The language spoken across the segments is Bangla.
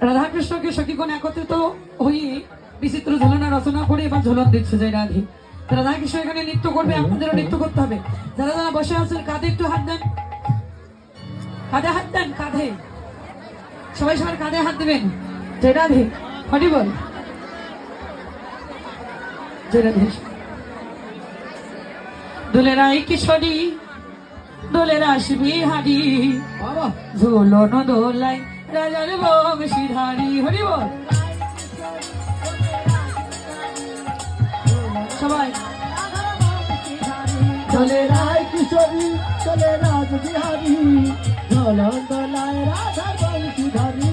রাধাকৃষ্ণকে সখীগণ একত্রিত হয়ে বিচিত্র ঝুলনা রচনা করে এবার ঝুলন দিচ্ছে জয় রাধে। রাধাকৃষ্ণ এখানে নৃত্য করবে, আপনাদেরও নৃত্য করতে হবে। যারা যারা বসে আছেন কাঁধে একটু হাত দেন, কাঁধে হাত দেন, কাঁধে সবাই সবার কাঁধে হাত দিবেন। জয় রাধে, হরি বল, জয় রাধে। দোলের আই কিশোরী, দোলের আসবি হারি, ঝুলন দোলাই রাজার বংশীধারী। হরি বল, সবাই। দোলের আই কিশোরী, দোলের রাজ বিহারী, ঝুলন দোলায় রাধার বংশীধারী।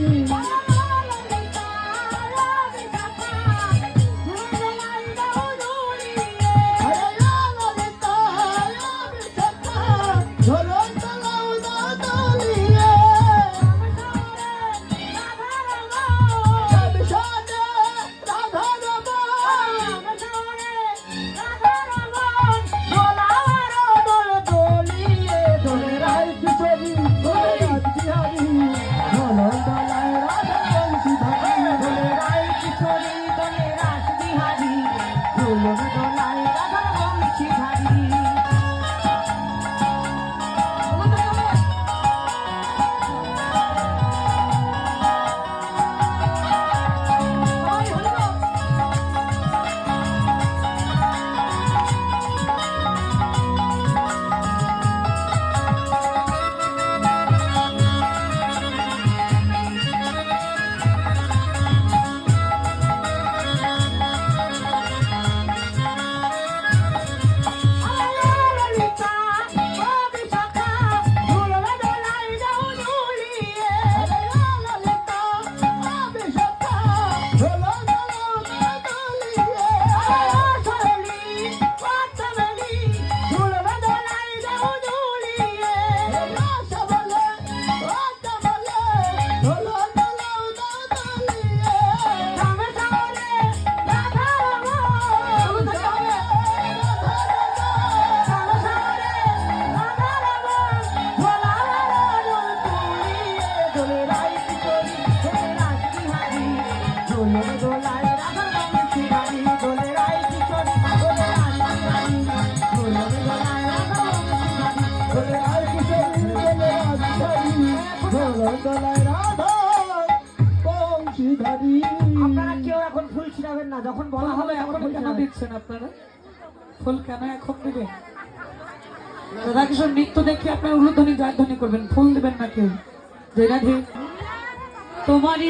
আপনারা কেউ এখন ফুল ছিটাবেন না, যখন বলা হবে এখন কেন দিচ্ছেন আপনারা ফুল? কেন এখন দিবেন? রাধাকৃষ্ণ নৃত্য দেখে আপনার উলুধ্বনি জয়ধ্বনি করবেন, ফুল দিবেন না কেউ। জয় রাধে। তোমারই